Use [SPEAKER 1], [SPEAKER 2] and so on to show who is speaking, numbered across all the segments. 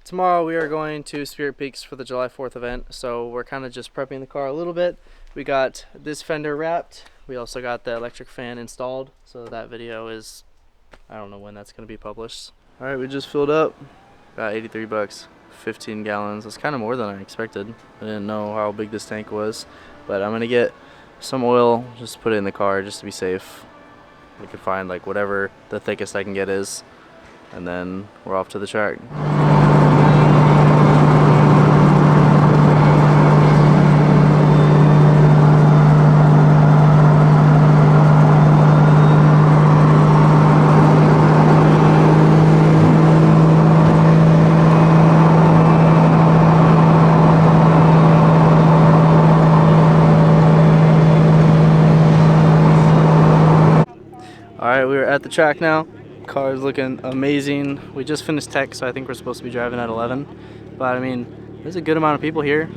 [SPEAKER 1] Tomorrow we are going to Spirit Peaks for the July 4th event, so we're kind of just prepping the car a little bit. We got this fender wrapped. We also got the electric fan installed, so that video is, I don't know when that's going to be published. Alright, we just filled up. Got 83 bucks, 15 gallons. That's kind of more than I expected. I didn't know how big this tank was, but I'm going to get some oil, just put it in the car just to be safe. We could find like whatever the thickest I can get is, and then we're off to the track. Alright, we're at the track now. Car is looking amazing. We just finished tech, so I think we're supposed to be driving at 11. But I mean, there's a good amount of people here.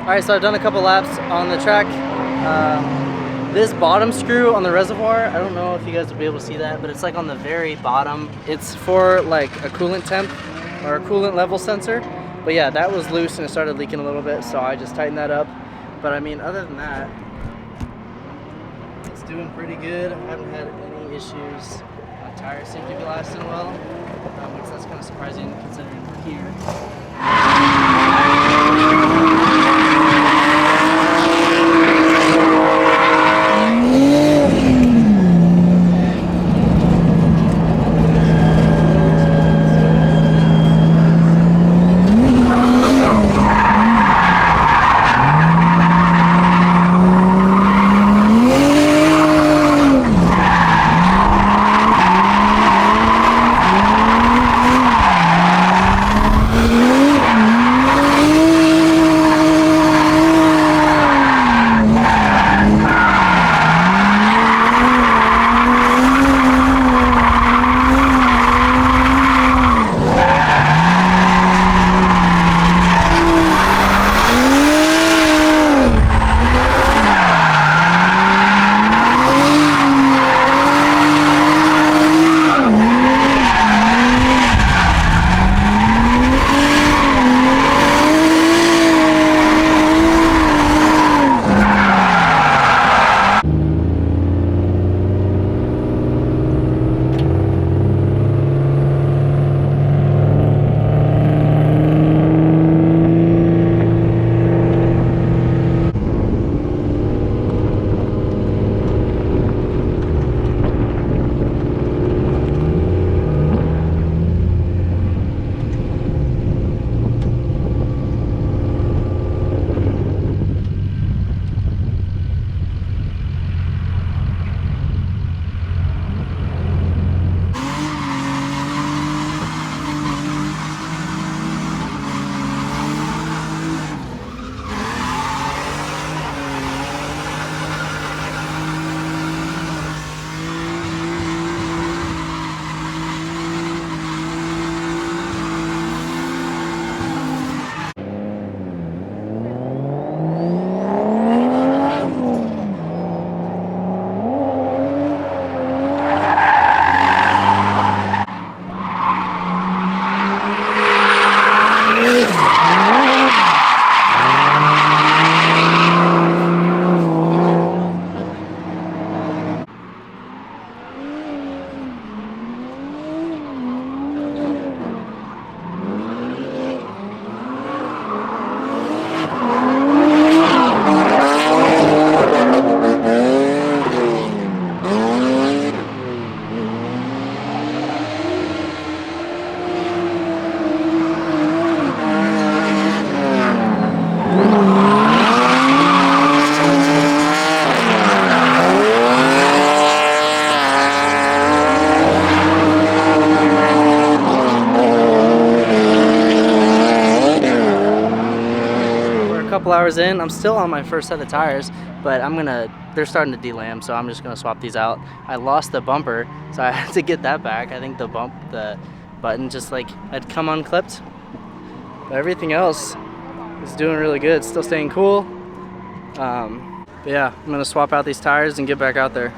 [SPEAKER 1] Alright, so I've done a couple laps on the track. This bottom screw on the reservoir, I don't know if you guys will be able to see that, but it's like on the very bottom. It's for like a coolant temp or a coolant level sensor. But yeah, that was loose and it started leaking a little bit, so I just tightened that up. But I mean, other than that, it's doing pretty good. I haven't had any issues. My tires seem to be lasting well, which that's kind of surprising considering we're here. couple hours in. I'm still on my first set of tires, but they're starting to delam, so I'm just gonna swap these out. I lost the bumper, so I had to get that back. I think the button just like had come unclipped. But everything else is doing really good, still staying cool. But yeah, I'm gonna swap out these tires and get back out there.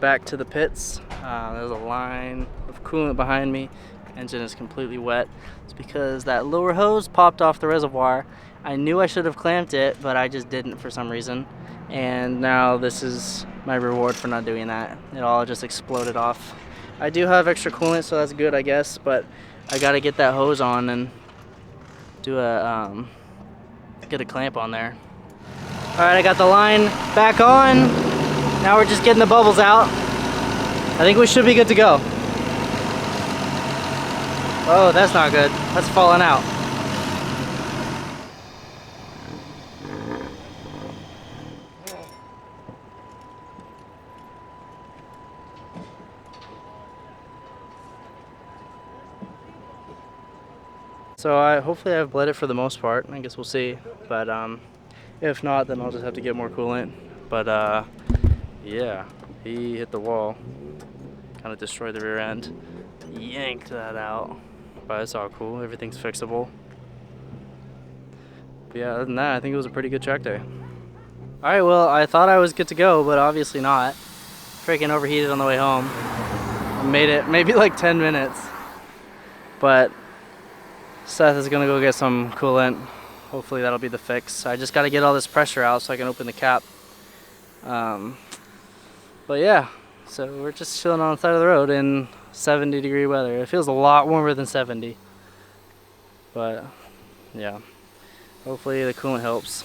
[SPEAKER 1] back to the pits. There's a line of coolant behind me. Engine is completely wet. It's because that lower hose popped off the reservoir. I knew I should have clamped it, but I just didn't for some reason. And now this is my reward for not doing that. It all just exploded off. I do have extra coolant, so that's good, I guess, but I gotta get that hose on and do a get a clamp on there. All right, I got the line back on. Now we're just getting the bubbles out. I think we should be good to go. Oh, that's not good. That's falling out. So hopefully I've bled it for the most part. I guess we'll see. But if not, then I'll just have to get more coolant. But yeah, he hit the wall. Kind of destroyed the rear end. Yanked that out. But it's all cool. Everything's fixable. But yeah, other than that, I think it was a pretty good track day. Alright, well, I thought I was good to go, but obviously not. Freaking overheated on the way home. I made it maybe like 10 minutes. But Seth is gonna go get some coolant. Hopefully that'll be the fix. I just gotta get all this pressure out so I can open the cap. But yeah, so we're just chilling on the side of the road in 70-degree weather. It feels a lot warmer than 70. But yeah, hopefully the coolant helps.